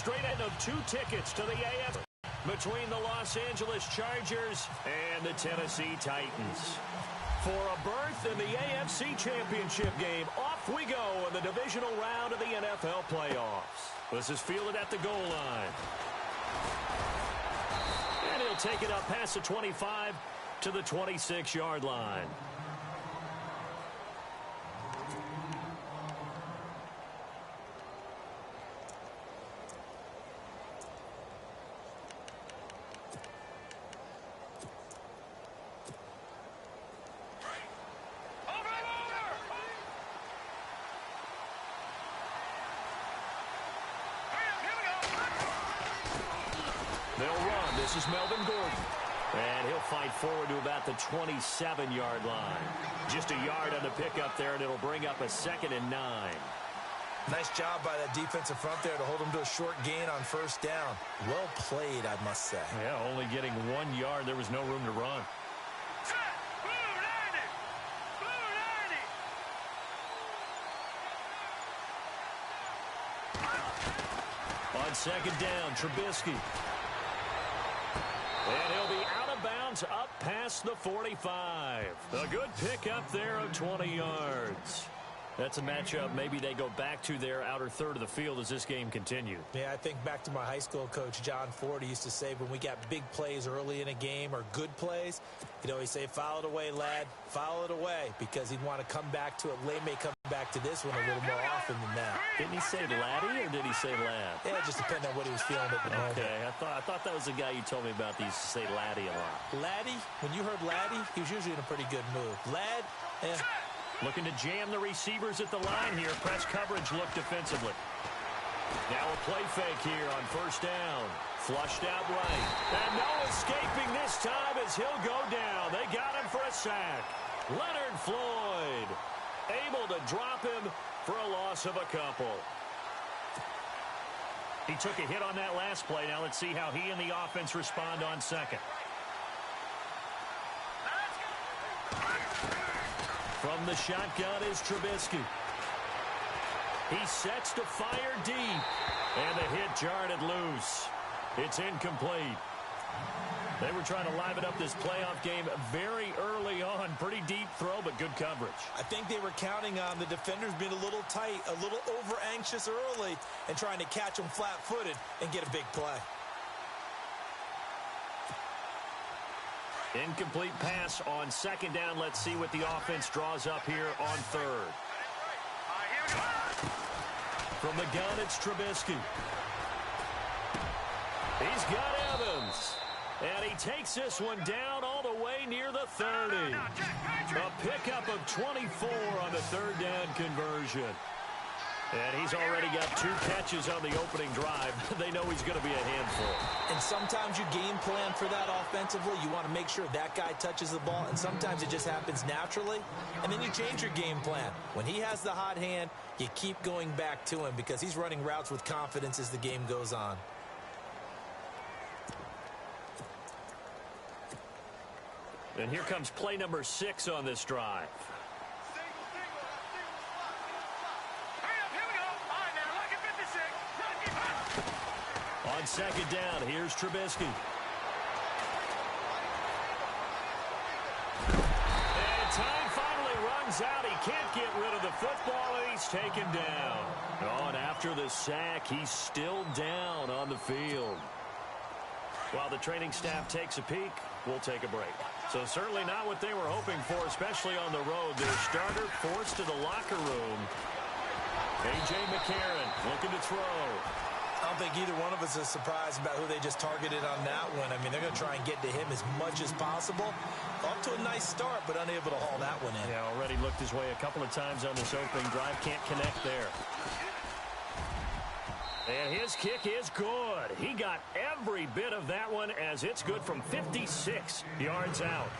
straight out of 2 tickets to the AFC between the Los Angeles Chargers and the Tennessee Titans. For a berth in the AFC Championship game, off we go in the divisional round of the NFL playoffs. This is fielded at the goal line. And he'll take it up past the 25 to the 26-yard line. They'll run. This is Melvin Gordon. And he'll fight forward to about the 27-yard line. Just a yard on the pickup there, and it'll bring up a 2nd and 9. Nice job by that defensive front there to hold him to a short gain on first down. Well played, I must say. Yeah, only getting 1 yard. There was no room to run. On 2nd down, Trubisky. And he'll be out of bounds up past the 45. A good pickup there of 20 yards. That's a matchup maybe they go back to their outer third of the field as this game continues. Yeah, I think back to my high school coach, John Ford. He used to say when we got big plays early in a game or good plays, he'd always say, foul it away, lad, foul it away, because he'd want to come back to it. Lay may come back to this one a little more often than that. Didn't he say laddie or did he say lad? Yeah, it just depended on what he was feeling at the moment. Okay, I thought that was the guy you told me about that used to say laddie a lot. Laddie, when you heard laddie, he was usually in a pretty good mood. Lad, Looking to jam the receivers at the line here. Press coverage look defensively. Now a play fake here on first down. Flushed out right. And no escaping this time as he'll go down. They got him for a sack. Leonard Floyd able to drop him for a loss of a couple. He took a hit on that last play. Now let's see how he and the offense respond on second. From the shotgun is Trubisky. He sets to fire deep. And the hit jarred it loose. It's incomplete. They were trying to liven up this playoff game very early on. Pretty deep throw, but good coverage. I think they were counting on the defenders being a little tight, a little over-anxious early, and trying to catch them flat-footed and get a big play. Incomplete pass on second down. Let's see what the offense draws up here on third. From the gun, it's Trubisky. He's got Evans. And he takes this one down all the way near the 30. A pickup of 24 on the third down conversion. And he's already got 2 catches on the opening drive. They know he's going to be a handful. And sometimes you game plan for that offensively. You want to make sure that guy touches the ball. And sometimes it just happens naturally. And then you change your game plan. When he has the hot hand, you keep going back to him because he's running routes with confidence as the game goes on. And here comes play number 6 on this drive. On second down, here's Trubisky. And time finally runs out. He can't get rid of the football, and he's taken down. Oh, and after the sack, he's still down on the field. While the training staff takes a peek, we'll take a break. So certainly not what they were hoping for, especially on the road. Their starter forced to the locker room. A.J. McCarron looking to throw. I don't think either one of us is surprised about who they just targeted on that one. I mean, they're going to try and get to him as much as possible. Off to a nice start, but unable to haul that one in. Yeah, already looked his way a couple of times on this opening drive. Can't connect there. And his kick is good. He got every bit of that one as it's good from 56 yards out.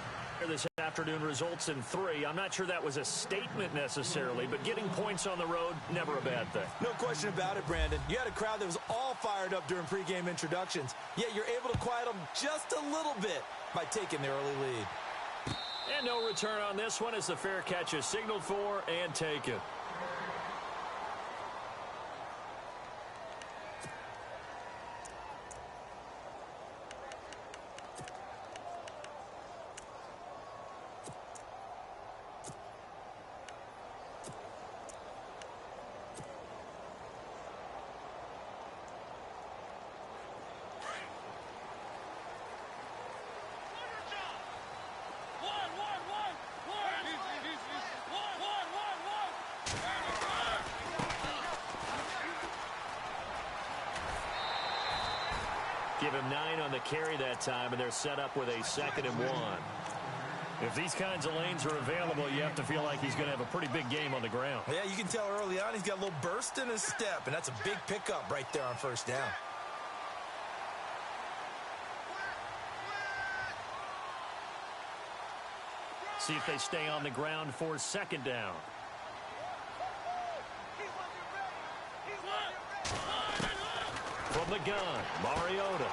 This afternoon results in 3. I'm not sure that was a statement necessarily, but getting points on the road, never a bad thing. No question about it, Brandon. You had a crowd that was all fired up during pregame introductions, yet you're able to quiet them just a little bit by taking the early lead. And no return on this one as the fair catch is signaled for and taken. Give him 9 on the carry that time, and they're set up with a 2nd and 1. If these kinds of lanes are available, you have to feel like he's going to have a pretty big game on the ground. Yeah, you can tell early on he's got a little burst in his step, and that's a big pickup right there on first down. See if they stay on the ground for 2nd down. From the gun, Mariota.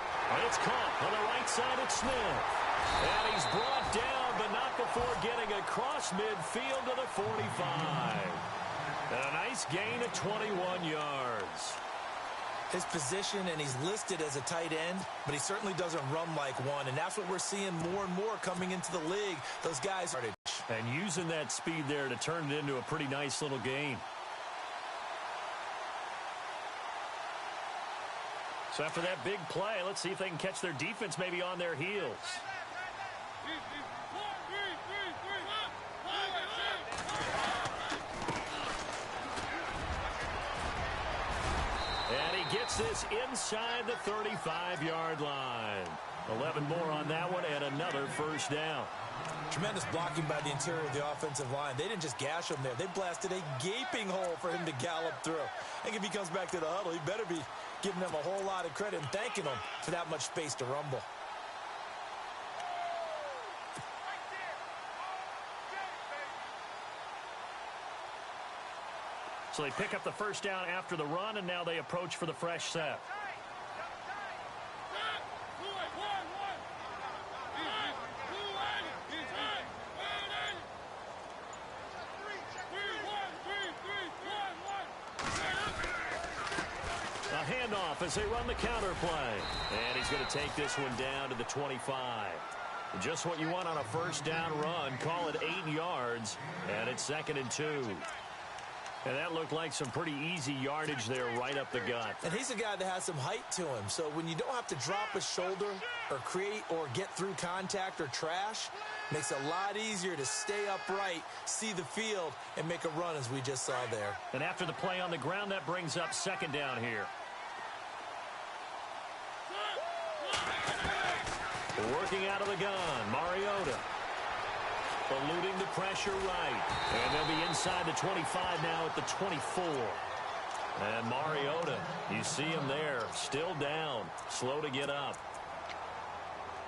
It's caught on the right side at Smith. And he's brought down, but not before getting across midfield to the 45. And a nice gain of 21 yards. His position, and he's listed as a tight end, but he certainly doesn't run like one, and that's what we're seeing more and more coming into the league. Those guys are... And using that speed there to turn it into a pretty nice little gain. So after that big play, let's see if they can catch their defense maybe on their heels. And he gets this inside the 35-yard line. 11 more on that one and another first down. Tremendous blocking by the interior of the offensive line. They didn't just gash him there. They blasted a gaping hole for him to gallop through. I think if he comes back to the huddle, he better be giving them a whole lot of credit and thanking them for that much space to rumble. So they pick up the first down after the run, and now they approach for the fresh set. Handoff as they run the counter play. And he's going to take this one down to the 25. Just what you want on a first down run. Call it 8 yards. And it's 2nd and 2. And that looked like some pretty easy yardage there right up the gut. And he's a guy that has some height to him. So when you don't have to drop a shoulder or create or get through contact or trash, makes it a lot easier to stay upright, see the field, and make a run as we just saw there. And after the play on the ground, that brings up 2nd down here. Working out of the gun, Mariota. Eluding the pressure right. And they'll be inside the 25 now at the 24. And Mariota, you see him there, still down, slow to get up.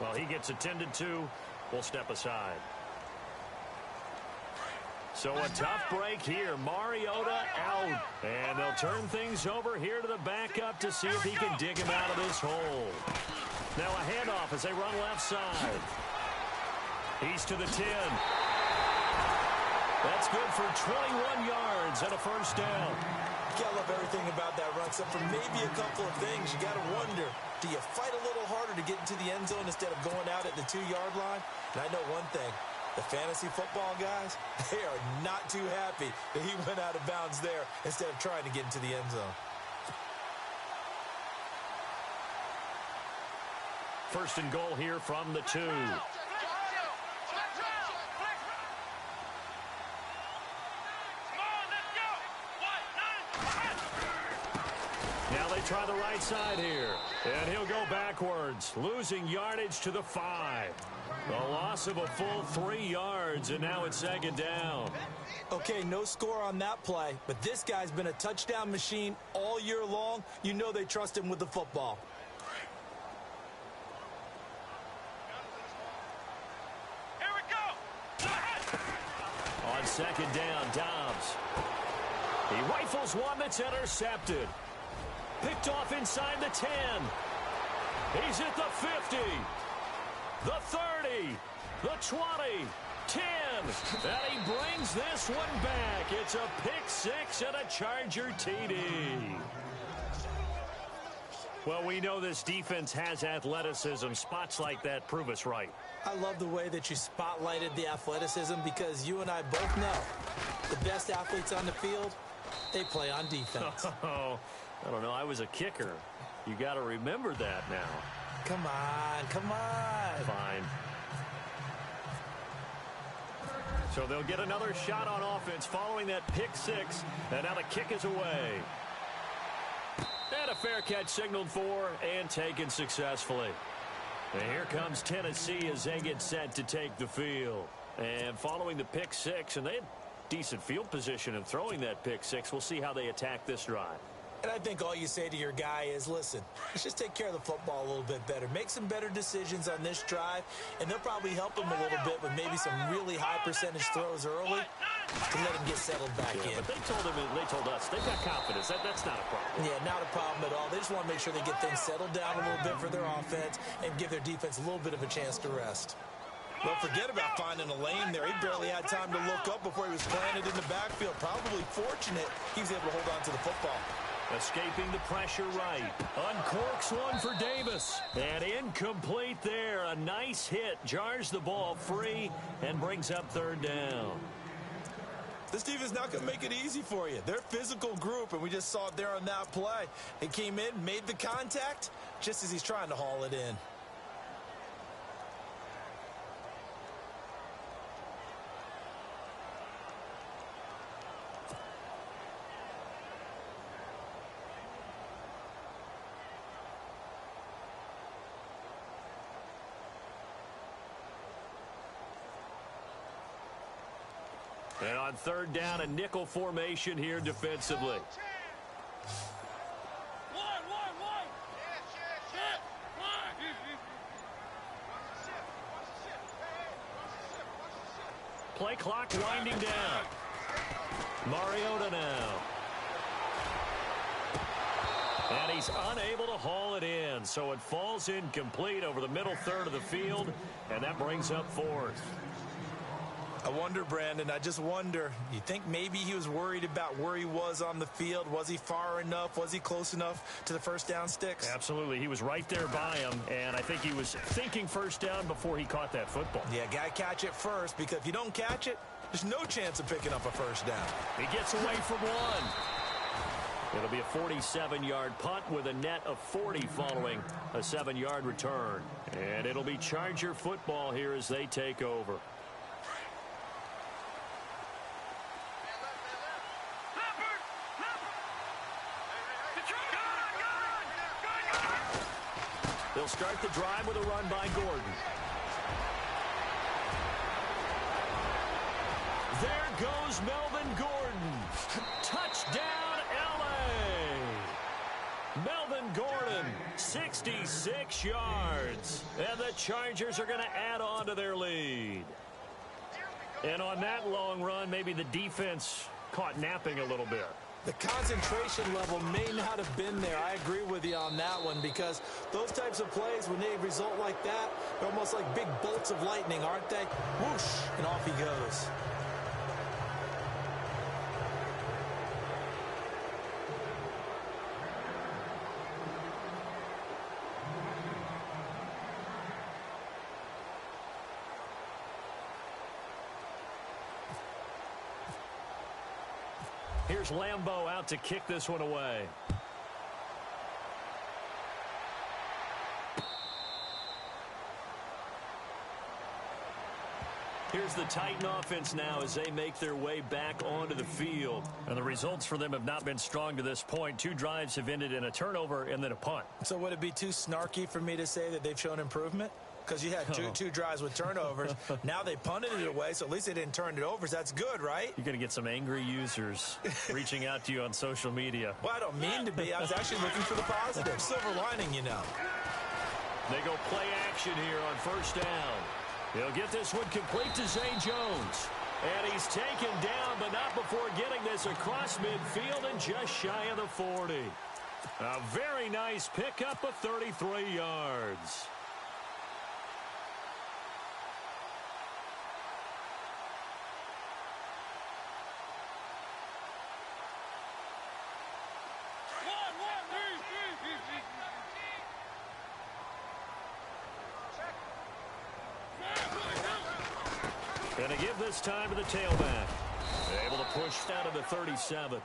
Well, he gets attended to. We'll step aside. So a tough break here. Mariota out. And they'll turn things over here to the backup to see if he can dig him out of this hole. Now a handoff as they run left side. He's to the 10. That's good for 21 yards and a first down. You gotta love everything about that run, except for maybe a couple of things. You gotta wonder, do you fight a little harder to get into the end zone instead of going out at the 2-yard line? And I know one thing. The fantasy football guys, they are not too happy that he went out of bounds there instead of trying to get into the end zone. First and goal here from the 2. Now they try the right side here. And he'll go backwards, losing yardage to the 5. A loss of a full 3 yards, and now it's 2nd down. Okay, no score on that play, but this guy's been a touchdown machine all year long. You know they trust him with the football. On 2nd down, Dobbs. He rifles one that's intercepted. Picked off inside the 10. He's at the 50. The 30. The 20. 10. And he brings this one back. It's a pick 6 and a Charger TD. Well, we know this defense has athleticism. Spots like that prove us right. I love the way that you spotlighted the athleticism because you and I both know the best athletes on the field, they play on defense. Oh, I don't know. I was a kicker. You got to remember that now. Come on, come on. Fine. So they'll get another shot on offense following that pick 6. And now the kick is away. And a fair catch signaled for and taken successfully. And here comes Tennessee as they get set to take the field. And following the pick six, and they had decent field position in throwing that pick six. We'll see how they attack this drive. And I think all you say to your guy is, listen, let's just take care of the football a little bit better. Make some better decisions on this drive, and they'll probably help him a little bit with maybe some really high percentage throws early to let him get settled back in. But they told us, they've got confidence. That's not a problem. Yeah, not a problem at all. They just want to make sure they get things settled down a little bit for their offense and give their defense a little bit of a chance to rest. Well, forget about finding a lane there. He barely had time to look up before he was planted in the backfield. Probably fortunate he was able to hold on to the football. Escaping the pressure right. Uncorks one for Davis. And incomplete there. A nice hit. Jars the ball free and brings up third down. This defense not going to make it easy for you. They're a physical group, and we just saw it there on that play. He came in, made the contact, just as he's trying to haul it in. And on third down, a nickel formation here defensively. Play clock winding down. Mariota now. And he's unable to haul it in, so it falls incomplete over the middle third of the field, and that brings up fourth. I wonder, Brandon, I just wonder, you think maybe he was worried about where he was on the field? Was he far enough? Was he close enough to the first down sticks? Absolutely. He was right there by him, and I think he was thinking first down before he caught that football. Yeah, got to catch it first, because if you don't catch it, there's no chance of picking up a first down. He gets away from one. It'll be a 47-yard punt with a net of 40 following a 7-yard return. And it'll be Charger football here as they take over. They'll start the drive with a run by Gordon. There goes Melvin Gordon. Touchdown, L.A. Melvin Gordon, 66 yards. And the Chargers are going to add on to their lead. And on that long run, maybe the defense caught napping a little bit. The concentration level may not have been there. I agree with you on that one, because those types of plays, when they result like that, they're almost like big bolts of lightning, aren't they? Whoosh, and off he goes. Here's Lambeau out to kick this one away. Here's the Titan offense now as they make their way back onto the field. And the results for them have not been strong to this point. 2 drives have ended in a turnover and then a punt. So would it be too snarky for me to say that they've shown improvement? Because you had two drives with turnovers. Now they punted it away, so at least they didn't turn it over. So that's good, right? You're going to get some angry users reaching out to you on social media. Well, I don't mean to be. I was actually looking for the positive. Silver lining, you know. They go play action here on first down. He'll get this one complete to Zay Jones. And he's taken down, but not before getting this across midfield and just shy of the 40. A very nice pickup of 33 yards. And to give this time to the tailback. Able to push down to the 37.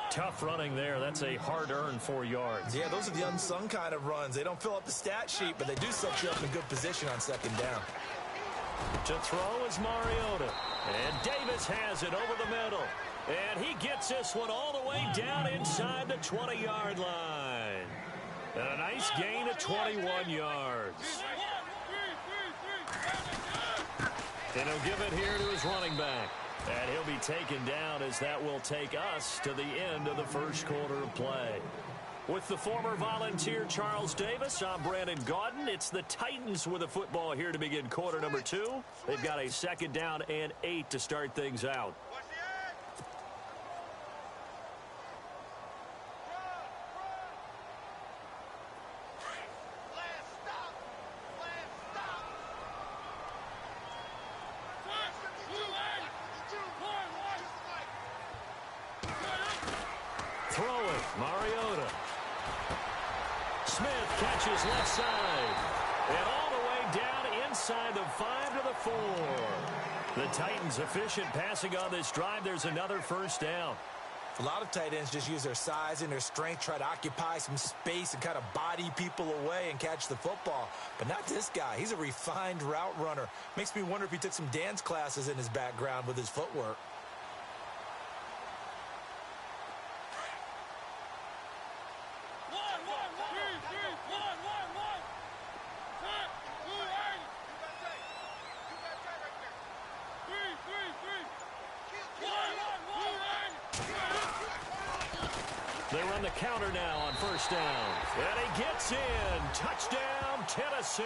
Tough running there. That's a hard-earned 4 yards. Yeah, those are the unsung kind of runs. They don't fill up the stat sheet, but they do set you up in good position on second down. To throw is Mariota. And Davis has it over the middle. And he gets this one all the way down inside the 20-yard line. And a nice gain of 21 yards. And he'll give it here to his running back. And he'll be taken down as that will take us to the end of the first quarter of play. With the former Volunteer Charles Davis, I'm Brandon Gaudin. It's the Titans with the football here to begin quarter number 2. They've got a second down and 8 to start things out. Throw it, Mariota. Smith catches left side. And all the way down inside the 5 to the 4. The Titans efficient passing on this drive. There's another first down. A lot of tight ends just use their size and their strength, try to occupy some space and kind of body people away and catch the football. But not this guy. He's a refined route runner. Makes me wonder if he took some dance classes in his background with his footwork. They run the counter now on first down. And he gets in. Touchdown, Tennessee.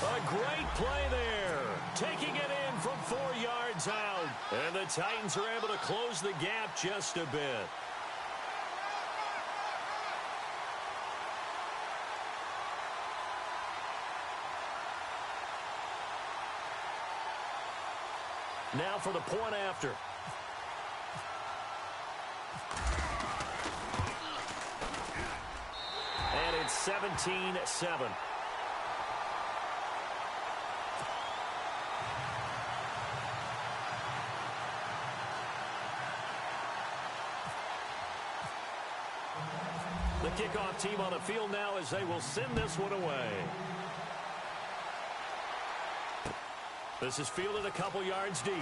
A great play there. Taking it in from 4 yards out. And the Titans are able to close the gap just a bit. Now for the point after. And it's 17-7. The kickoff team on the field now as they will send this one away. This is fielded a couple yards deep.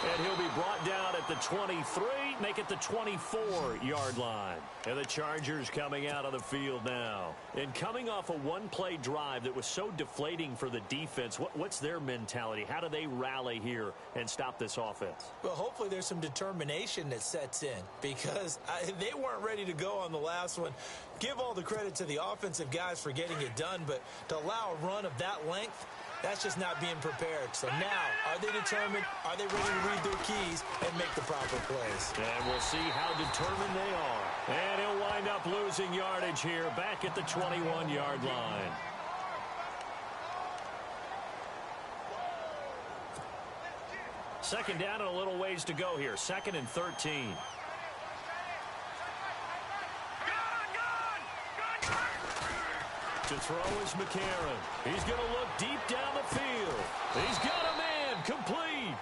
And he'll be brought down at the 23, make it the 24-yard line. And the Chargers coming out of the field now. And coming off a one-play drive that was so deflating for the defense, what's their mentality? How do they rally here and stop this offense? Well, hopefully there's some determination that sets in because they weren't ready to go on the last one. Give all the credit to the offensive guys for getting it done, but to allow a run of that length, that's just not being prepared. So now, are they determined? Are they ready to read their keys and make the proper plays? And we'll see how determined they are. And he'll wind up losing yardage here back at the 21-yard line. Second down and a little ways to go here. 2nd and 13. To throw is McCarron. He's going to look deep down the field. He's got a man complete.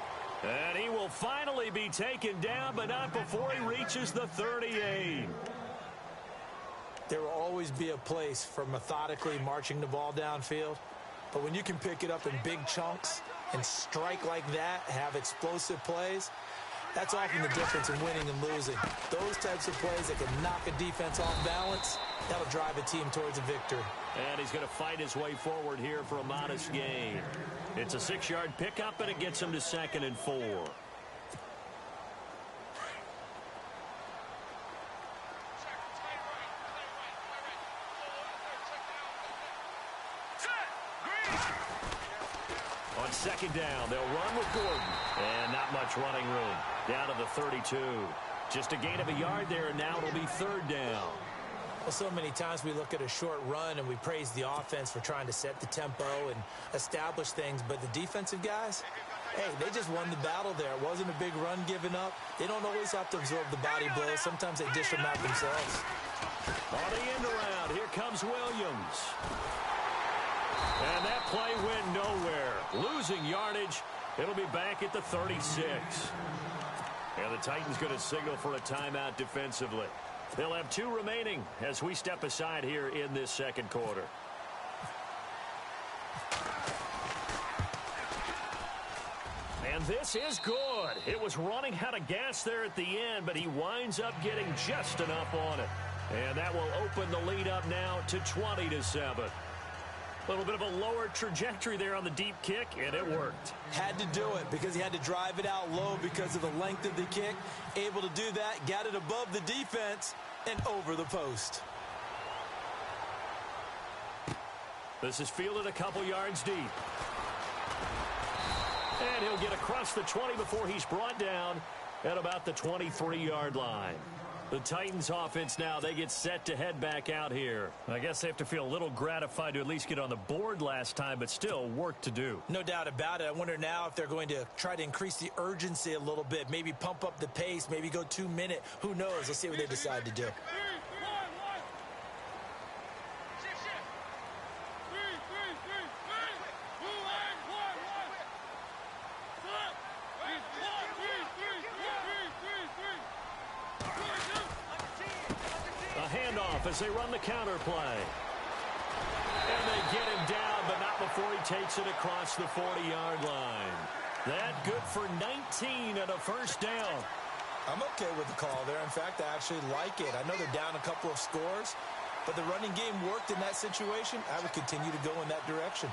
And he will finally be taken down, but not before he reaches the 38. There will always be a place for methodically marching the ball downfield. But when you can pick it up in big chunks and strike like that, have explosive plays, that's often the difference in winning and losing. Those types of plays that can knock a defense off balance, that'll drive a team towards a victory. And he's going to fight his way forward here for a modest gain. It's a 6-yard pickup, and it gets him to 2nd and 4. On 2nd down, they'll run with Gordon. And not much running room. Down to the 32. Just a gain of a yard there, and now it'll be 3rd down. Well, so many times we look at a short run and we praise the offense for trying to set the tempo and establish things. But the defensive guys, hey, they just won the battle there. It wasn't a big run given up. They don't always have to absorb the body blows. Sometimes they dish them out themselves. On the end around, here comes Williams. And that play went nowhere. Losing yardage. It'll be back at the 36. And the Titans going to signal for a timeout defensively. They'll have 2 remaining as we step aside here in this second quarter. And this is good. It was running out of gas there at the end, but he winds up getting just enough on it. And that will open the lead up now to 20-7. A little bit of a lower trajectory there on the deep kick, and it worked. Had to do it because he had to drive it out low because of the length of the kick. Able to do that, got it above the defense, and over the post. This is fielded a couple yards deep. And he'll get across the 20 before he's brought down at about the 23-yard line. The Titans offense now, they get set to head back out here. I guess they have to feel a little gratified to at least get on the board last time, but still work to do. No doubt about it. I wonder now if they're going to try to increase the urgency a little bit, maybe pump up the pace, maybe go 2 minute. Who knows? Let's see what they decide to do. As they run the counter play. And they get him down, but not before he takes it across the 40-yard line. That good for 19 and a first down. I'm okay with the call there. In fact, I actually like it. I know they're down a couple of scores, but the running game worked in that situation. I would continue to go in that direction.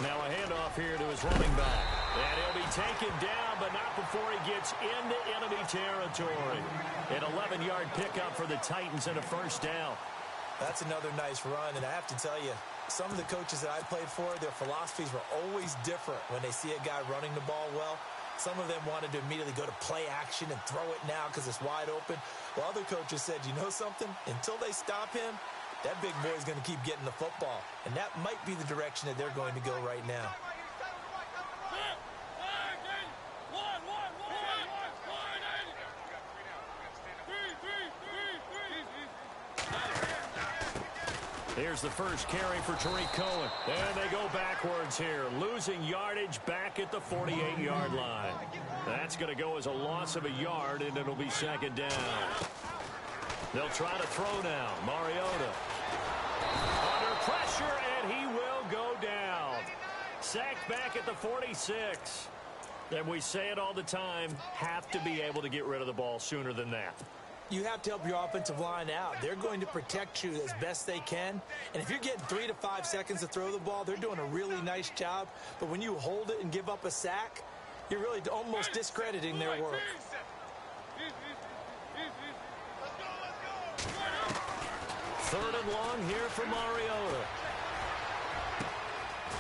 Now a handoff here to his running back. And he'll be taken down, but not before he gets into enemy territory. An 11-yard pickup for the Titans and a first down. That's another nice run, and I have to tell you, some of the coaches that I played for, their philosophies were always different when they see a guy running the ball well. Some of them wanted to immediately go to play action and throw it now because it's wide open. While other coaches said, you know something? Until they stop him, that big boy's going to keep getting the football. And that might be the direction that they're going to go right now. Here's the first carry for Tariq Cohen. And they go backwards here, losing yardage back at the 48-yard line. That's going to go as a loss of a yard, and it'll be second down. They'll try to throw now. Mariota under pressure, and he will go down. Sacked back at the 46. And we say it all the time, have to be able to get rid of the ball sooner than that. You have to help your offensive line out. They're going to protect you as best they can. And if you're getting 3 to 5 seconds to throw the ball, they're doing a really nice job. But when you hold it and give up a sack, you're really almost discrediting their work. Third and long here for Mariota.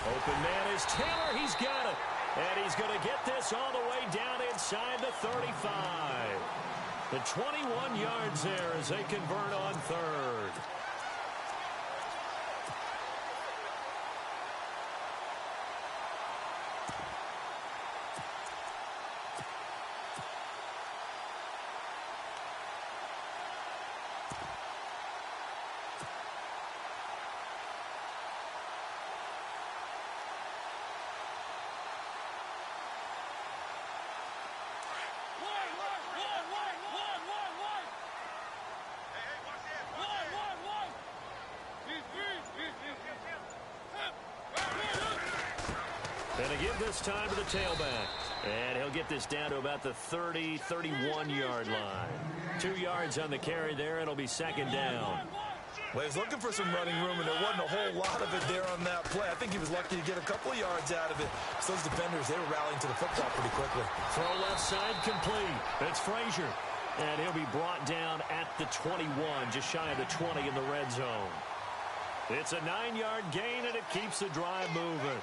Open man is Taylor. He's got it. And he's going to get this all the way down inside the 35. The 21 yards there as they convert on third. And to give this time to the tailback. And he'll get this down to about the 30, 31-yard line. 2 yards on the carry there. It'll be second down. Well, he was looking for some running room, and there wasn't a whole lot of it there on that play. I think he was lucky to get a couple of yards out of it. So those defenders, they were rallying to the football pretty quickly. Throw left side complete. It's Frazier. And he'll be brought down at the 21, just shy of the 20 in the red zone. It's a 9-yard gain, and it keeps the drive moving.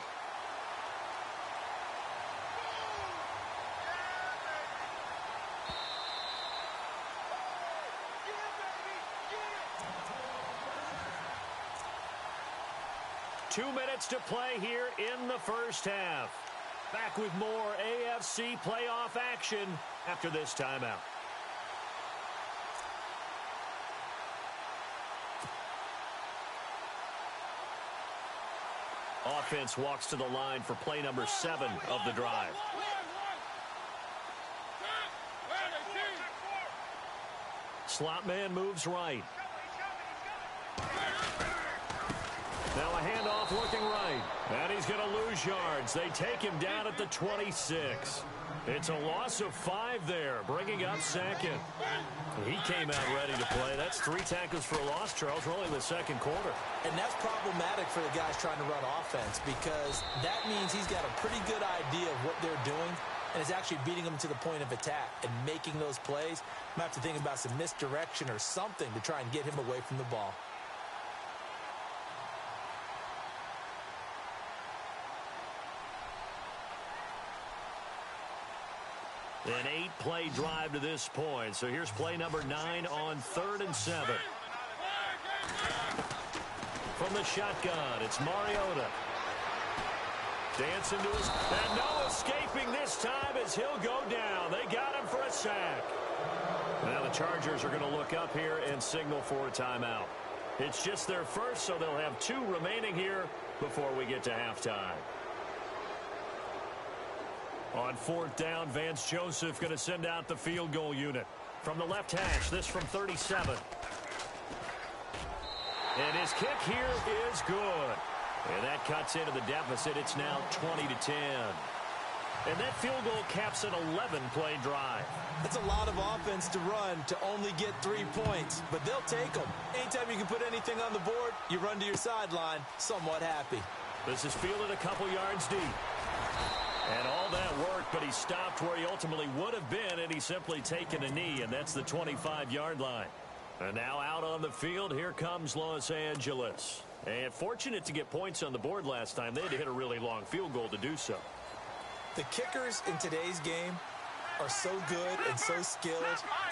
Two minutes to play here in the first half. Back with more AFC playoff action after this timeout. Offense walks to the line for play number 7 of the drive. slot man moves right. Now a handoff looking right. And he's going to lose yards. They take him down at the 26. It's a loss of 5 there, bringing up second. He came out ready to play. That's 3 tackles for a loss, Charles, rolling in the second quarter. And that's problematic for the guys trying to run offense because that means he's got a pretty good idea of what they're doing and is actually beating them to the point of attack and making those plays. I'm going to have to think about some misdirection or something to try and get him away from the ball. An 8-play drive to this point. So here's play number 9 on 3rd and 7. From the shotgun, it's Mariota. Dancing to his... And no escaping this time as he'll go down. They got him for a sack. Now the Chargers are going to look up here and signal for a timeout. It's just their first, so they'll have 2 remaining here before we get to halftime. On 4th down, Vance Joseph going to send out the field goal unit. From the left hash, this from 37. And his kick here is good. And that cuts into the deficit. It's now 20-10. And that field goal caps an 11-play drive. That's a lot of offense to run to only get 3 points, but they'll take them. Anytime you can put anything on the board, you run to your sideline somewhat happy. This is fielded a couple yards deep. And all that worked, but he stopped where he ultimately would have been, and he's simply taken a knee, and that's the 25-yard line. And now out on the field, here comes Los Angeles. And fortunate to get points on the board last time. They had to hit a really long field goal to do so. The kickers in today's game are so good and so skilled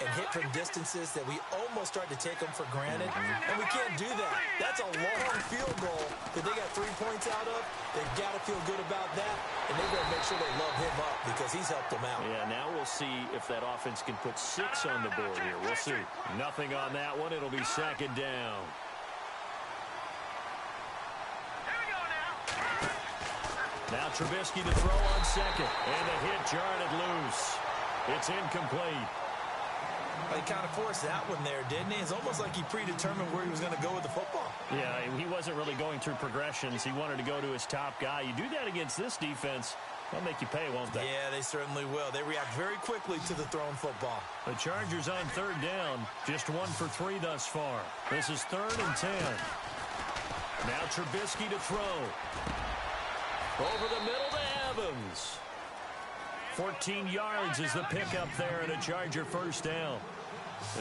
and hit from distances that we almost start to take them for granted, and we can't do that. That's a long field goal that they got 3 points out of. They've got to feel good about that, and they've got to make sure they love him up because he's helped them out. Yeah, now we'll see if that offense can put 6 on the board here. We'll see. Nothing on that one. It'll be 2nd down. Now Trubisky to throw on 2nd, and the hit jarred it loose. It's incomplete. Well, he kind of forced that one there, didn't he? It's almost like he predetermined where he was going to go with the football. Yeah, he wasn't really going through progressions. He wanted to go to his top guy. You do that against this defense, they'll make you pay, won't they? Yeah, they certainly will. They react very quickly to the thrown football. The Chargers on 3rd down, just 1 for 3 thus far. This is 3rd and 10. Now Trubisky to throw. Over the middle to Evans. 14 yards is the pickup there and a Charger 1st down.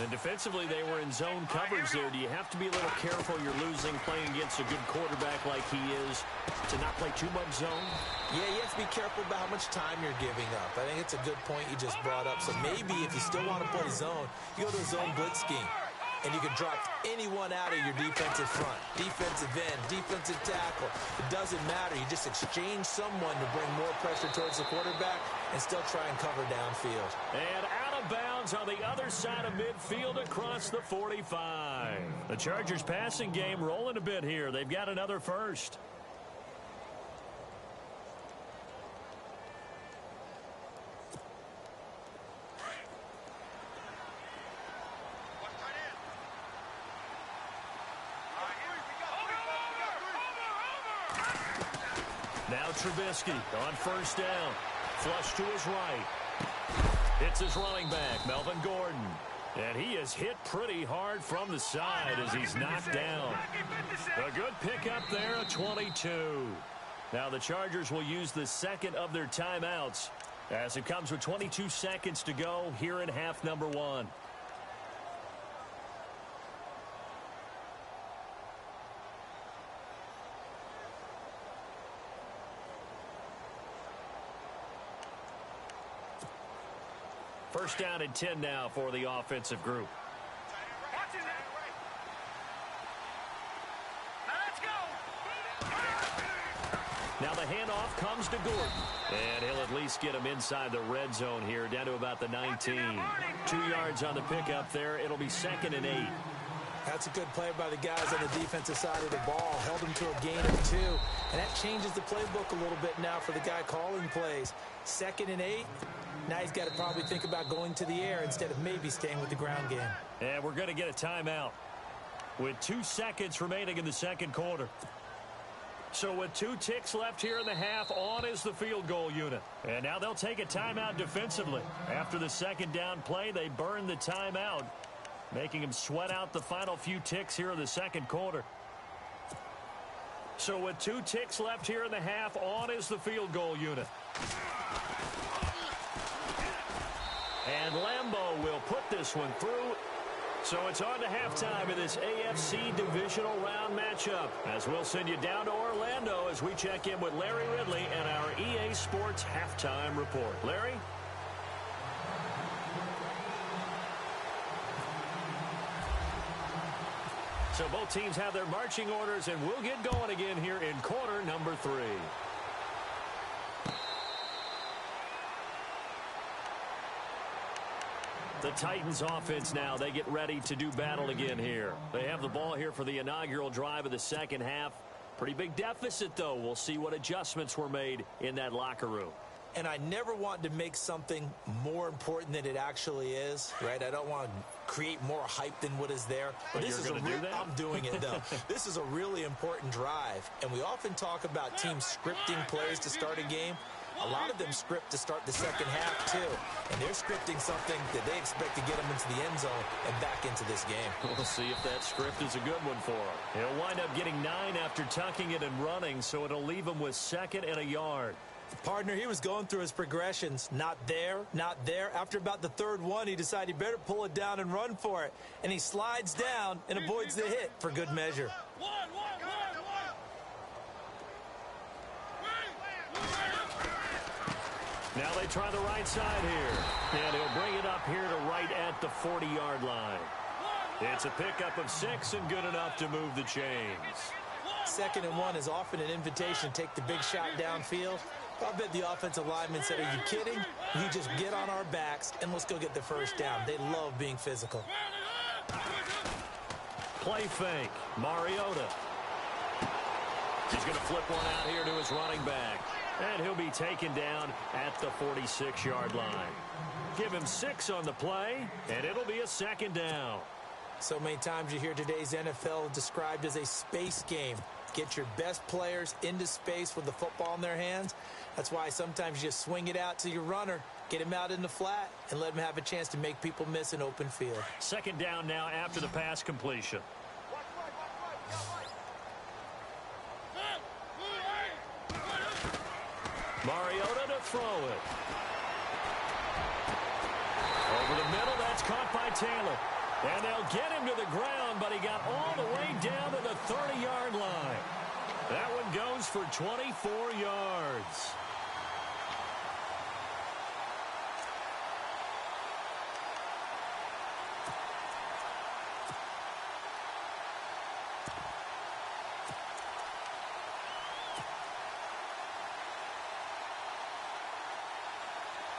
And defensively, they were in zone coverage there. Do you have to be a little careful? You're losing playing against a good quarterback like he is to not play too much zone? Yeah, you have to be careful about how much time you're giving up. I think it's a good point you just brought up. So maybe if you still want to play zone, you go to a zone blitz scheme. And you can drop anyone out of your defensive front. Defensive end, defensive tackle. It doesn't matter. You just exchange someone to bring more pressure towards the quarterback and still try and cover downfield. And out of bounds on the other side of midfield across the 45. The Chargers passing game rolling a bit here. They've got another first. Now Trubisky on 1st down. Flush to his right. It's his running back, Melvin Gordon. And he is hit pretty hard from the side as he's knocked down. A good pickup there, a 22. Now the Chargers will use the 2nd of their timeouts as it comes with 22 seconds to go here in half number 1. First down and 10 now for the offensive group. Now the handoff comes to Gordon. And he'll at least get him inside the red zone here, down to about the 19. 2 yards on the pickup there. It'll be 2nd and 8. That's a good play by the guys on the defensive side of the ball. Held him to a gain of 2. And that changes the playbook a little bit now for the guy calling plays. 2nd and 8. Now he's got to probably think about going to the air instead of maybe staying with the ground game. And we're going to get a timeout with 2 seconds remaining in the second quarter. So with 2 ticks left here in the half, on is the field goal unit. And now they'll take a timeout defensively. After the second down play, they burn the timeout, making them sweat out the final few ticks here in the second quarter. So with 2 ticks left here in the half, on is the field goal unit. And Lambeau will put this one through. So it's on to halftime in this AFC divisional round matchup, as we'll send you down to Orlando as we check in with Larry Ridley and our EA Sports halftime report. Larry? So both teams have their marching orders, and we'll get going again here in quarter number 3. The Titans offense now, they get ready to do battle again here. They have the ball here for the inaugural drive of the second half. Pretty big deficit, though. We'll see what adjustments were made in that locker room. And I never want to make something more important than it actually is, right? I don't want to create more hype than what is there. But this is I'm doing it, though. This is a really important drive. And we often talk about teams scripting plays to start a game. A lot of them script to start the second half, too. And they're scripting something that they expect to get them into the end zone and back into this game. We'll see if that script is a good one for him. He'll wind up getting 9 after tucking it and running, so it'll leave him with 2nd and a yard. Partner, he was going through his progressions. Not there, not there. After about the 3rd one, he decided he better pull it down and run for it. And he slides down and avoids the hit for good measure. Now they try the right side here. And he'll bring it up here to right at the 40-yard line. It's a pickup of 6 and good enough to move the chains. 2nd and 1 is often an invitation to take the big shot downfield. I bet the offensive lineman said, are you kidding? You just get on our backs and let's go get the first down. They love being physical. Play fake. Mariota. He's going to flip one out here to his running back. And he'll be taken down at the 46-yard line. Give him 6 on the play, and it'll be a 2nd down. So many times you hear today's NFL described as a space game. Get your best players into space with the football in their hands. That's why sometimes you just swing it out to your runner, get him out in the flat, and let him have a chance to make people miss an open field. 2nd down now after the pass completion. Mariota to throw it. Over the middle, that's caught by Taylor. And they'll get him to the ground, but he got all the way down to the 30-yard line. That one goes for 24 yards.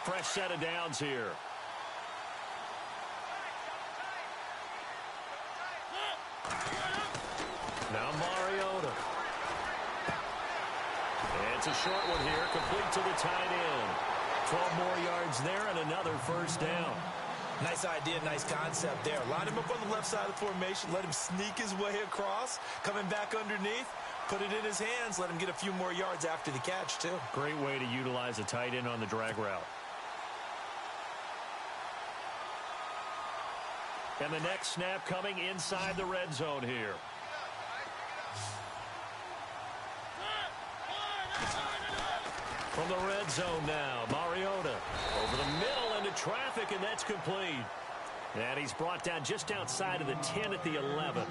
Fresh set of downs here. Now Mariota. It's a short one here, complete to the tight end. 12 more yards there and another first down. Nice idea, nice concept there. Line him up on the left side of the formation, let him sneak his way across, coming back underneath, put it in his hands, let him get a few more yards after the catch, too. Great way to utilize a tight end on the drag route. And the next snap coming inside the red zone here. From the red zone now, Mariota over the middle into traffic, and that's complete. And he's brought down just outside of the 10 at the 11.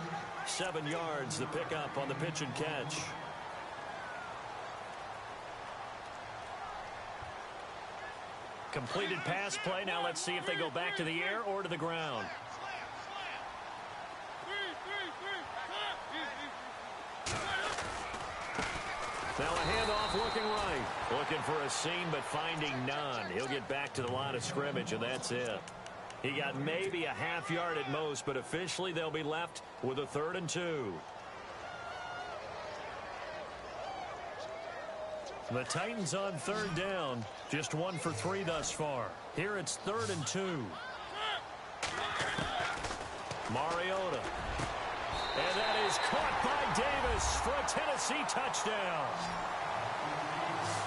7 yards, the pickup on the pitch and catch. Completed pass play. Now let's see if they go back to the air or to the ground. Now a handoff looking right. Looking for a seam, but finding none. He'll get back to the line of scrimmage, and that's it. He got maybe a half yard at most, but officially they'll be left with a 3rd and 2. The Titans on third down. Just 1 for 3 thus far. Here it's 3rd and 2. Mariota. And that is caught by Davis for a Tennessee touchdown.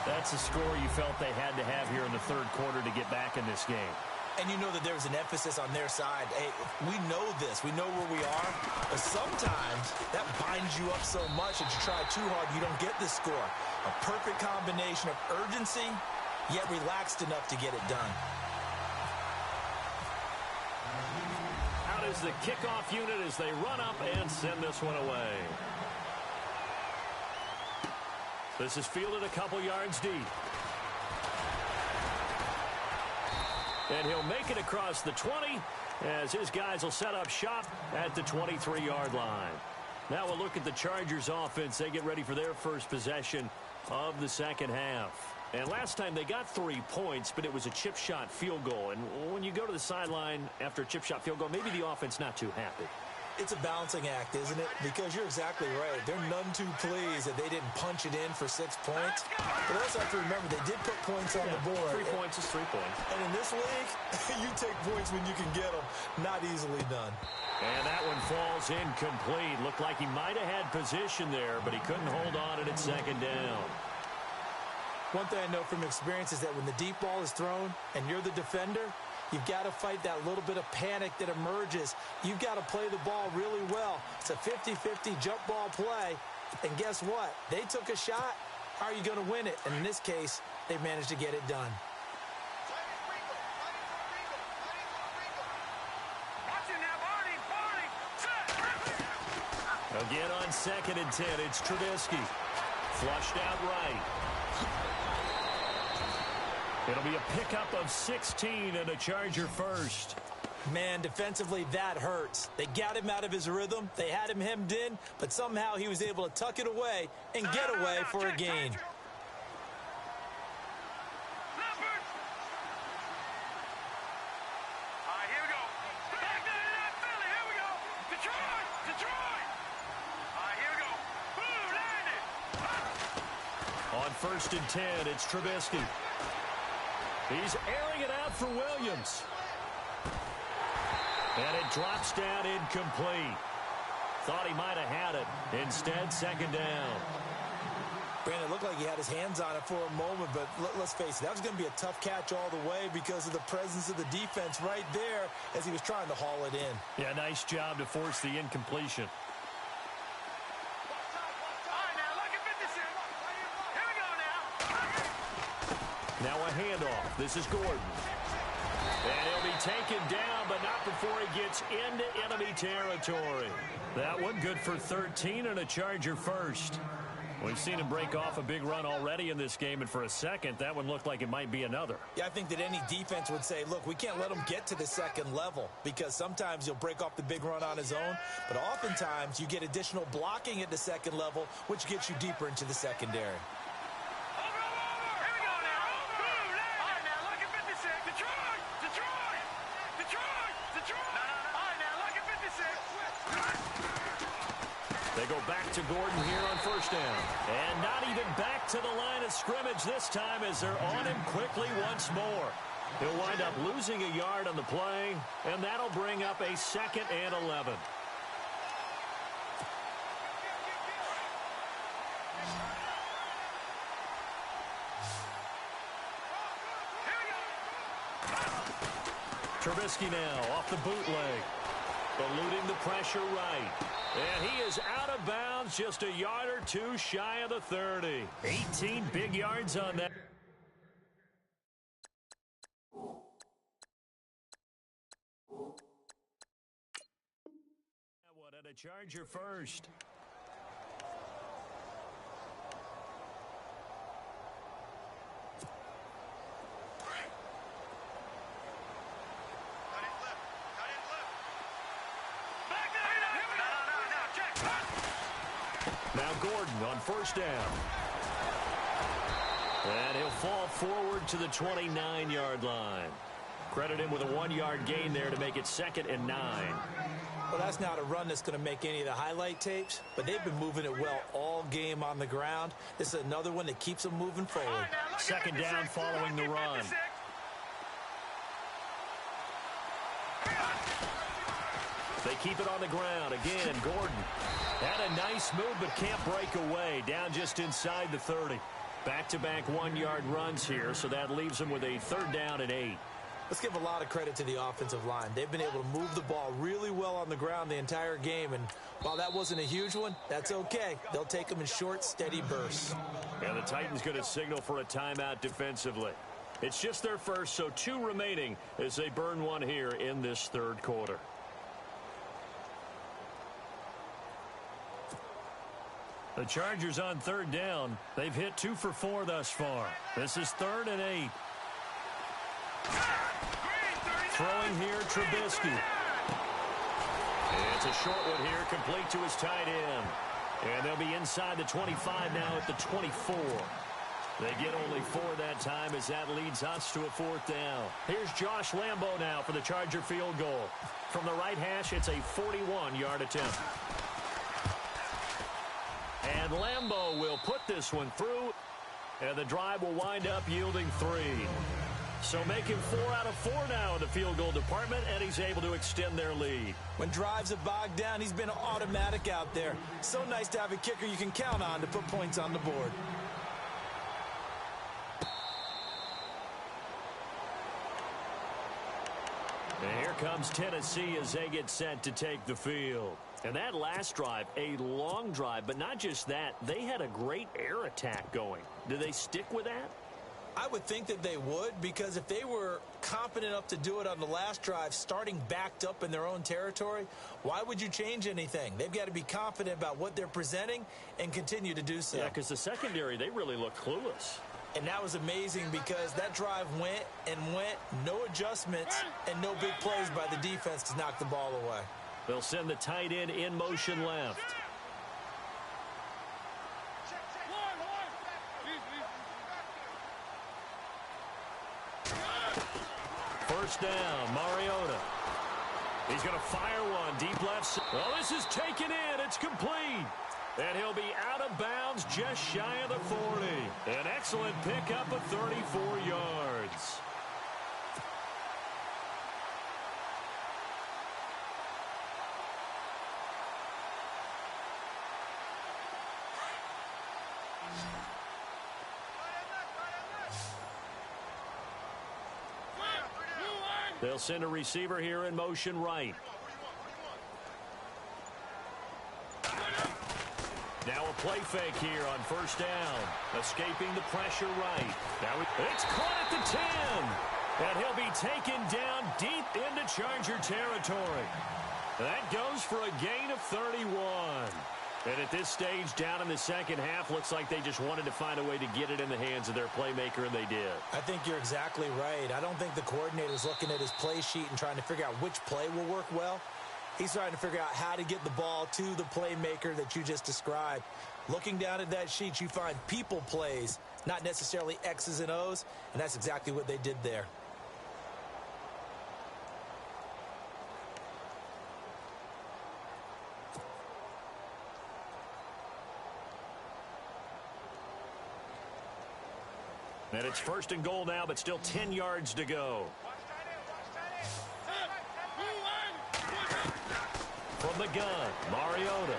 That's a score you felt they had to have here in the third quarter to get back in this game. And you know that there's an emphasis on their side. Hey, we know this. We know where we are. But sometimes that binds you up so much that you try too hard, you don't get the score. A perfect combination of urgency, yet relaxed enough to get it done. Out is the kickoff unit as they run up and send this one away. This is fielded a couple yards deep. And he'll make it across the 20 as his guys will set up shop at the 23-yard line. Now we'll look at the Chargers offense. They get ready for their first possession of the second half. And last time they got 3 points, but it was a chip shot field goal. And when you go to the sideline after a chip shot field goal, maybe the offense not too happy. It's a balancing act, isn't it? Because you're exactly right. They're none too pleased that they didn't punch it in for 6 points. But also have to remember, they did put points on the board. 3 points is 3 points. And in this league, you take points when you can get them. Not easily done. And that one falls incomplete. Looked like he might have had position there, but he couldn't hold on at second down. One thing I know from experience is that when the deep ball is thrown and you're the defender, you've got to fight that little bit of panic that emerges. You've got to play the ball really well. It's a 50-50 jump ball play. And guess what? They took a shot. How are you going to win it? And in this case, they managed to get it done. Again on 2nd and 10, it's Trubisky. Flushed out right. It'll be a pickup of 16 and a Charger first. Man, defensively, that hurts. They got him out of his rhythm. They had him hemmed in, but somehow he was able to tuck it away and get away for a gain. On 1st and 10, it's Trubisky. He's airing it out for Williams. And it drops down incomplete. Thought he might have had it. Instead, 2nd down. Brandon, it looked like he had his hands on it for a moment, but let's face it, that was going to be a tough catch all the way because of the presence of the defense right there as he was trying to haul it in. Yeah, nice job to force the incompletion. Now a handoff. This is Gordon. And he'll be taken down, but not before he gets into enemy territory. That one good for 13 and a Charger first. We've seen him break off a big run already in this game, and for a second, that one looked like it might be another. Yeah, I think that any defense would say, look, we can't let him get to the second level because sometimes he'll break off the big run on his own, but oftentimes you get additional blocking at the second level, which gets you deeper into the secondary. They go back to Gordon here on 1st down. And not even back to the line of scrimmage this time as they're on him quickly once more. He'll wind up losing a yard on the play, and that'll bring up a 2nd and 11. Trubisky now off the bootleg. Eluding the pressure right. And he is out of bounds just a yard or two shy of the 30. 18 big yards on that. What at a Charger first. Now Gordon on 1st down. And he'll fall forward to the 29-yard line. Credit him with a 1-yard gain there to make it 2nd and 9. Well, that's not a run that's going to make any of the highlight tapes, but they've been moving it well all game on the ground. This is another one that keeps them moving forward. 2nd down following the run. They keep it on the ground. Again, Gordon had a nice move but can't break away. Down just inside the 30. Back-to-back 1-yard runs here, so that leaves them with a 3rd down and 8. Let's give a lot of credit to the offensive line. They've been able to move the ball really well on the ground the entire game, and while that wasn't a huge one, that's okay. They'll take them in short, steady bursts. And the Titans going to signal for a timeout defensively. It's just their first, so 2 remaining as they burn one here in this 3rd quarter. The Chargers on 3rd down. They've hit 2 for 4 thus far. This is 3rd and 8. Throwing here, Trubisky. It's a short one here, complete to his tight end. And they'll be inside the 25 now at the 24. They get only 4 that time as that leads us to a 4th down. Here's Josh Lambo now for the Charger field goal. From the right hash, it's a 41-yard attempt. And Lambo will put this one through, and the drive will wind up yielding 3. So making 4 out of 4 now in the field goal department, and he's able to extend their lead. When drives have bogged down, he's been automatic out there. So nice to have a kicker you can count on to put points on the board. And here comes Tennessee as they get set to take the field. And that last drive, a long drive, but not just that, they had a great air attack going. Do they stick with that? I would think that they would, because if they were confident enough to do it on the last drive, starting backed up in their own territory, why would you change anything? They've got to be confident about what they're presenting and continue to do so. Yeah, because the secondary, they really look clueless. And that was amazing because that drive went and went, no adjustments, and no big plays by the defense to knock the ball away. They'll send the tight end in motion left. First down, Mariota. He's going to fire one deep left. Well, this is taken in. It's complete. And he'll be out of bounds just shy of the 40. An excellent pickup of 34 yards. They'll send a receiver here in motion right. Now a play fake here on first down. Escaping the pressure right. Now it's caught at the 10. And he'll be taken down deep into Charger territory. That goes for a gain of 31. And at this stage, down in the second half, looks like they just wanted to find a way to get it in the hands of their playmaker, and they did. I think you're exactly right. I don't think the coordinator's looking at his play sheet and trying to figure out which play will work well. He's trying to figure out how to get the ball to the playmaker that you just described. Looking down at that sheet, you find people plays, not necessarily X's and O's, and that's exactly what they did there. And it's first and goal now, but still 10 yards to go. From the gun, Mariota.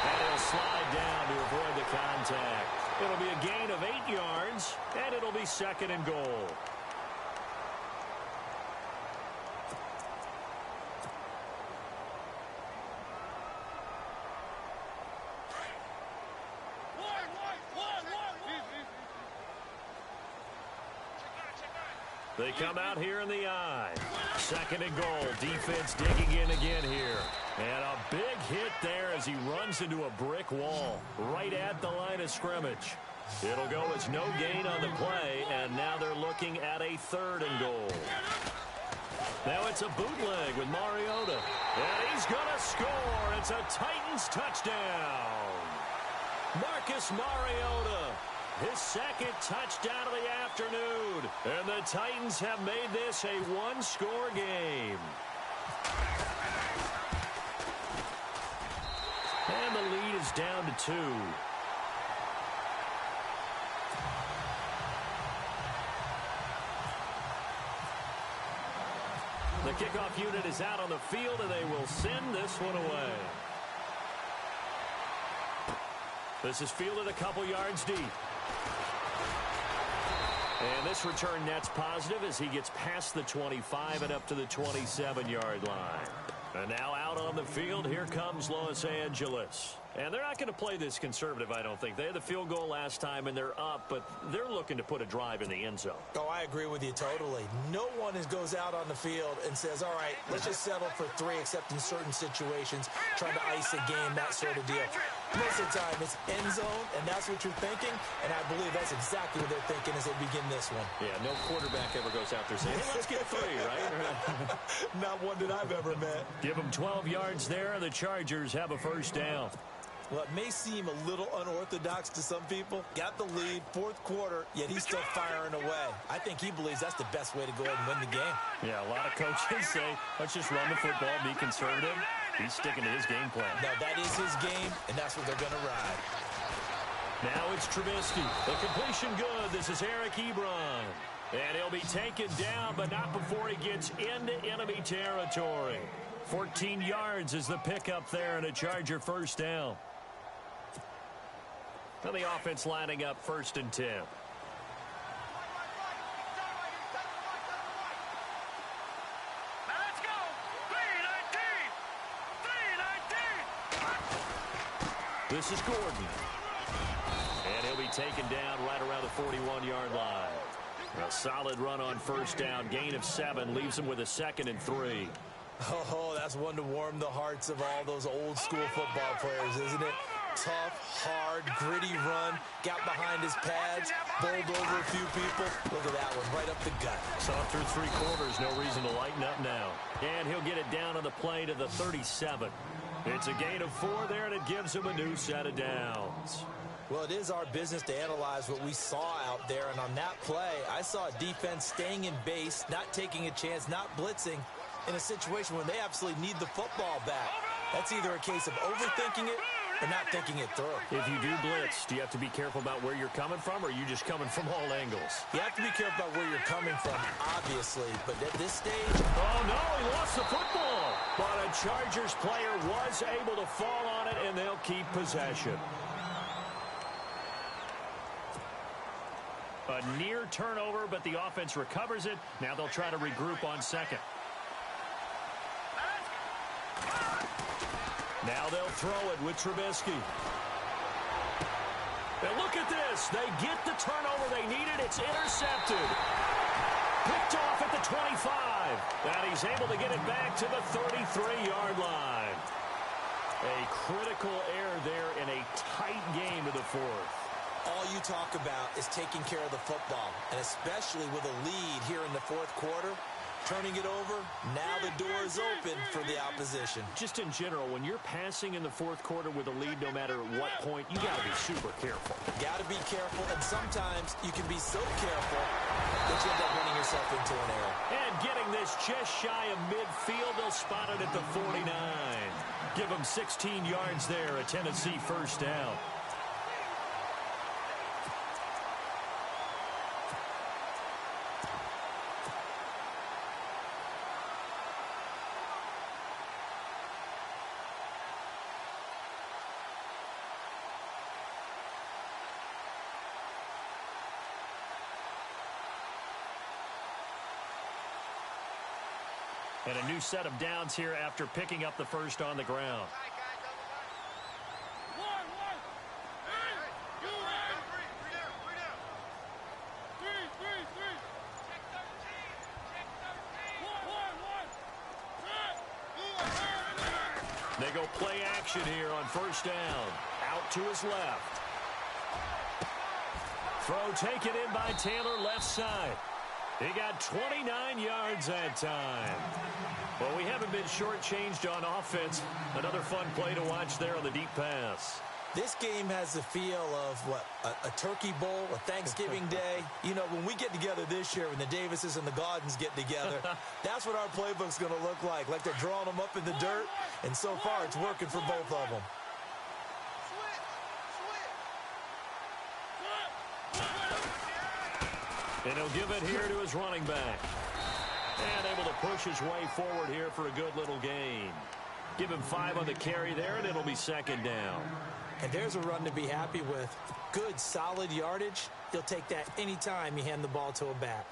And he'll slide down to avoid the contact. It'll be a gain of 8 yards, and it'll be second and goal. They come out here in the eye. Second and goal. Defense digging in again here. And a big hit there as he runs into a brick wall right at the line of scrimmage. It'll go as no gain on the play, and now they're looking at a third and goal. Now it's a bootleg with Mariota. And he's going to score. It's a Titans touchdown. Marcus Mariota His second touchdown of the afternoon. And the Titans have made this a one-score game. And the lead is down to 2. The kickoff unit is out on the field, and they will send this one away. This is fielded a couple yards deep. And this return net's positive as he gets past the 25 and up to the 27-yard line. And now out on the field, here comes Los Angeles. And they're not going to play this conservative, I don't think. They had the field goal last time, and they're up, but they're looking to put a drive in the end zone. Oh, I agree with you totally. No one goes out on the field and says, all right, let's just settle for 3, except in certain situations, trying to ice a game, that sort of deal. Most of the time, it's end zone, and that's what you're thinking, and I believe that's exactly what they're thinking as they begin this one. Yeah, no quarterback ever goes out there saying, hey, let's get 3, right? Not one that I've ever met. Give them 12 yards there, and the Chargers have a first down. Well, it may seem a little unorthodox to some people. Got the lead, fourth quarter, yet he's still firing away. I think he believes that's the best way to go ahead and win the game. Yeah, a lot of coaches say, let's just run the football, be conservative. He's sticking to his game plan. Now, that is his game, and that's what they're going to ride. Now it's Trubisky. The completion good. This is Eric Ebron. And he'll be taken down, but not before he gets into enemy territory. 14 yards is the pickup there, and a Charger first down. And the offense lining up 1st and 10. This is Gordon. And he'll be taken down right around the 41-yard line. A solid run on first down. Gain of 7 leaves him with a 2nd and 3. Oh, that's one to warm the hearts of all those old school football players, isn't it? Tough, hard, gritty run. Got behind his pads, bowled over a few people. Look at that one, right up the gut. Saw through 3 quarters, no reason to lighten up now. And he'll get it down on the play to the 37. It's a gain of 4 there, and it gives him a new set of downs. Well, it is our business to analyze what we saw out there, and on that play, I saw a defense staying in base, not taking a chance, not blitzing, in a situation where they absolutely need the football back. That's either a case of overthinking it or not thinking it through. If you do blitz, do you have to be careful about where you're coming from, or are you just coming from all angles? You have to be careful about where you're coming from, obviously, but at this stage... Oh, no, he lost the football. But a Chargers player was able to fall on it, and they'll keep possession. A near turnover, but the offense recovers it. Now they'll try to regroup on 2nd. Now they'll throw it with Trubisky. And look at this. They get the turnover they needed. It's intercepted. Picked off at the 25. And he's able to get it back to the 33-yard line. A critical error there in a tight game to the 4th. All you talk about is taking care of the football, and especially with a lead here in the 4th quarter, turning it over, now the door is open for the opposition. Just in general, when you're passing in the 4th quarter with a lead, no matter what point, you got to be super careful. Got to be careful, and sometimes you can be so careful that you end up running yourself into an error. And getting this just shy of midfield, they'll spot it at the 49. Give them 16 yards there, a Tennessee first down. And a new set of downs here after picking up the first on the ground. They go play action here on first down. Out to his left. Throw taken in by Taylor left side. He got 29 yards that time. Well, we haven't been shortchanged on offense. Another fun play to watch there on the deep pass. This game has the feel of, what, a turkey bowl, a Thanksgiving day. You know, when we get together this year, when the Davises and the Gaudens get together, that's what our playbook's going to look like. Like they're drawing them up in the dirt, and so far it's working for both of them. And he'll give it here to his running back. And able to push his way forward here for a good little gain. Give him 5 on the carry there, and it'll be second down. And there's a run to be happy with. Good, solid yardage. He'll take that anytime you hand the ball to a back.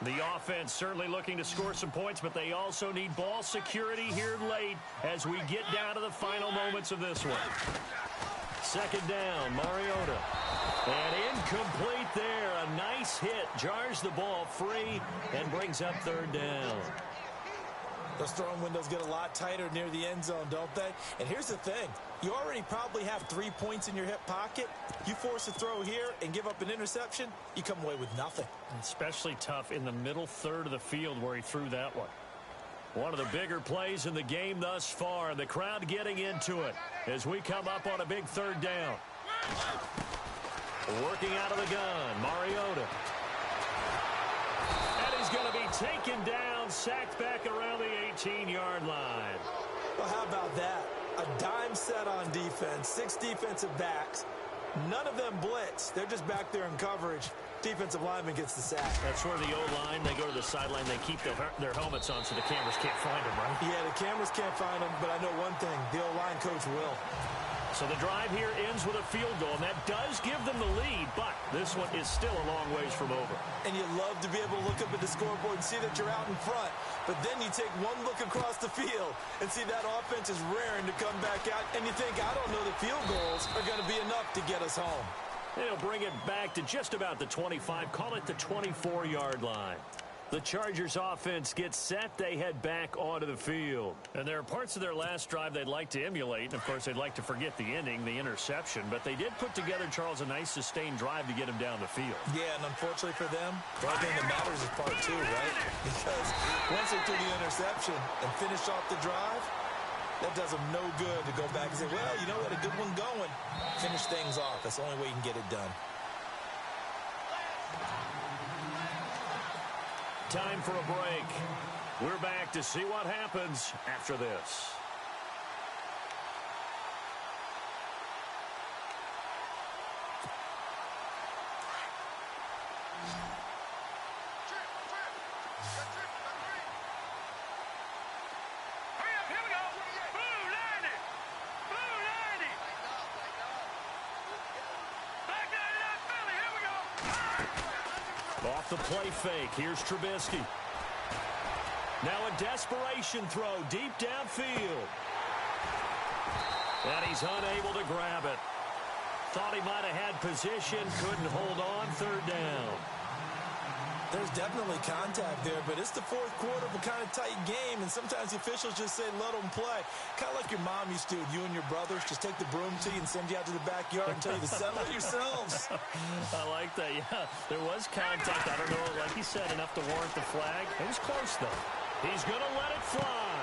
The offense certainly looking to score some points, but they also need ball security here late as we get down to the final moments of this one. Second down, Mariota. And incomplete there. A nice hit. Jars the ball free and brings up third down. Those throwing windows get a lot tighter near the end zone, don't they? And here's the thing. You already probably have 3 points in your hip pocket. You force a throw here and give up an interception, you come away with nothing. Especially tough in the middle third of the field where he threw that one. One of the bigger plays in the game thus far, and the crowd getting into it as we come up on a big third down. Working out of the gun, Mariota. And he's going to be taken down, sacked back around the 18-yard line. Well, how about that? A dime set on defense, 6 defensive backs. None of them blitz. They're just back there in coverage. Defensive lineman gets the sack. That's where the O-line, they go to the sideline, they keep their helmets on so the cameras can't find them, right? Yeah, the cameras can't find them, but I know one thing. The O-line coach will. So the drive here ends with a field goal, and that does give them the lead, but this one is still a long ways from over. And you love to be able to look up at the scoreboard and see that you're out in front, but then you take one look across the field and see that offense is raring to come back out, and you think, I don't know, the field goals are going to be enough to get us home. They'll bring it back to just about the 25, call it the 24-yard line. The Chargers offense gets set. They head back onto the field. And there are parts of their last drive they'd like to emulate. And, of course, they'd like to forget the ending, the interception. But they did put together, Charles, a nice sustained drive to get him down the field. Yeah, and unfortunately for them, the only thing that matters is part 2, right? Because once they threw the interception and finished off the drive, that does them no good to go back and say, well, you know, we had a good one going. Finish things off. That's the only way you can get it done. Time for a break. We're back to see what happens after this. Off the play fake. Here's Trubisky. Now a desperation throw deep downfield. And he's unable to grab it. Thought he might have had position. Couldn't hold on. Third down. There's definitely contact there, but it's the fourth quarter of a kind of tight game, and sometimes the officials just say, let them play. Kind of like your mom used to, you and your brothers, just take the broom to you and send you out to the backyard and tell you to settle it yourselves. I like that, yeah. There was contact. I don't know, like he said, enough to warrant the flag. It was close, though. He's going to let it fly.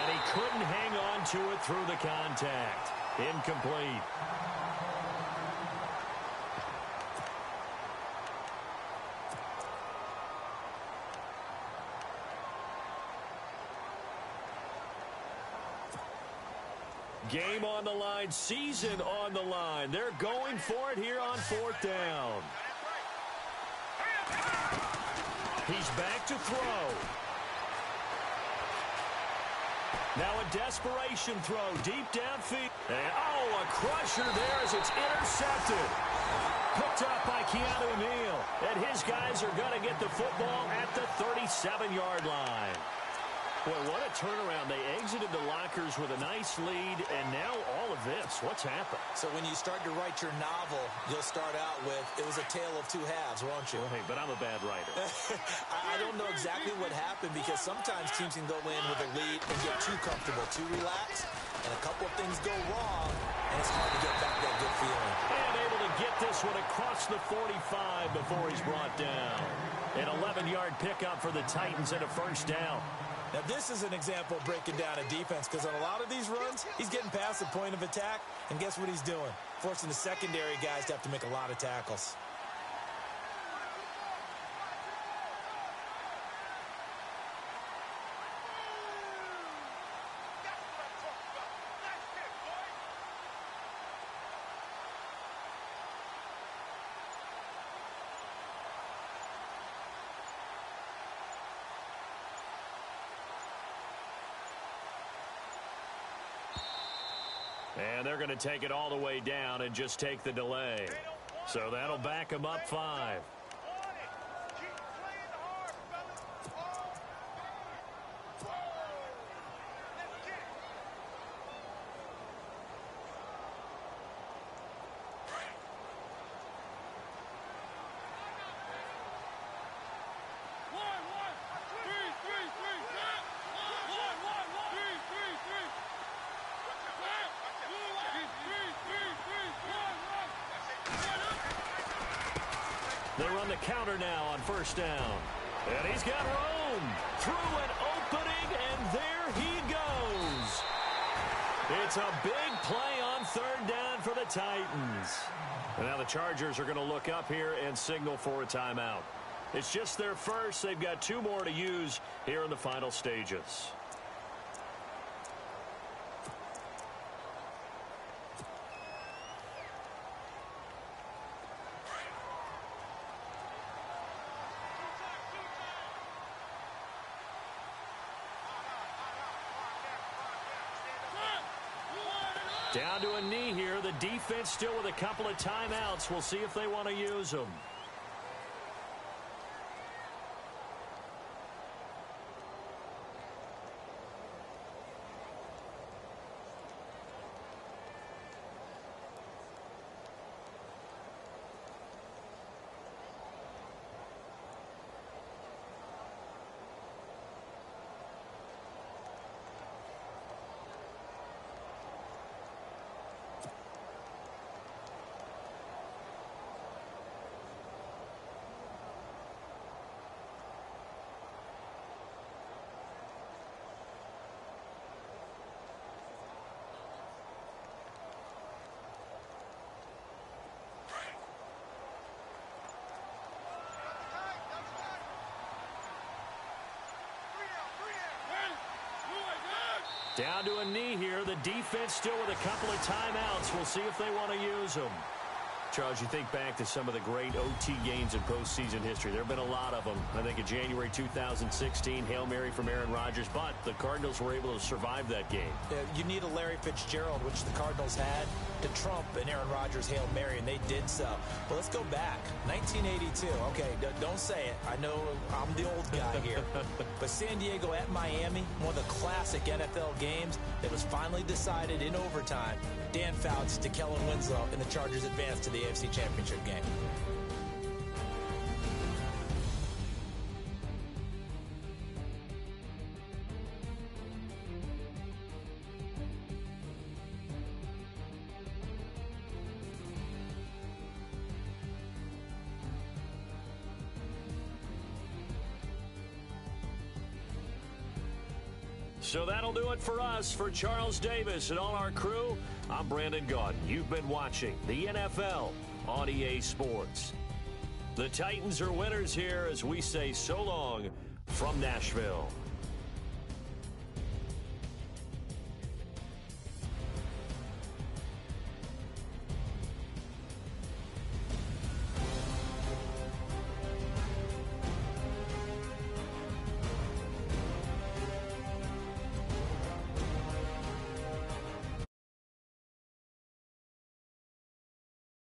And he couldn't hang on to it through the contact. Incomplete. Game on the line, season on the line. They're going for it here on fourth down. He's back to throw. Now a desperation throw deep downfield. And, oh, a crusher there as it's intercepted. Picked up by Keanu Neal. And his guys are going to get the football at the 37-yard line. Boy, what a turnaround. They exited the lockers with a nice lead, and now all of this. What's happened? So when you start to write your novel, you'll start out with, it was a tale of two halves, won't you? Well, hey, but I'm a bad writer. I don't know exactly what happened, because sometimes teams can go in with a lead and get too comfortable, too relaxed, and a couple of things go wrong, and it's hard to get back that good feeling. And able to get this one across the 45 before he's brought down. An 11-yard pickup for the Titans and a first down. Now, this is an example of breaking down a defense because on a lot of these runs, he's getting past the point of attack, and guess what he's doing? Forcing the secondary guys to have to make a lot of tackles. And they're going to take it all the way down and just take the delay. So that'll back them up 5. They run the counter now on first down. And he's got room through an opening, and there he goes. It's a big play on third down for the Titans. And now the Chargers are going to look up here and signal for a timeout. It's just their first. They've got 2 more to use here in the final stages. Down to a knee here. The defense still with a couple of timeouts. We'll see if they want to use them. Down to a knee here. The defense still with a couple of timeouts. We'll see if they want to use them. Charles, you think back to some of the great OT games in postseason history. There have been a lot of them. I think in January 2016, Hail Mary from Aaron Rodgers, but the Cardinals were able to survive that game. You need a Larry Fitzgerald, which the Cardinals had, to trump an Aaron Rodgers Hail Mary, and they did so. But let's go back. 1982. Okay, don't say it. I know I'm the old guy here. But San Diego at Miami, one of the classic NFL games that was finally decided in overtime. Dan Fouts to Kellen Winslow, and the Chargers advanced to the AFC Championship game. So that'll do it for us. For Charles Davis and all our crew, I'm Brandon Gaudin. You've been watching the NFL on EA Sports. The Titans are winners here as we say so long from Nashville.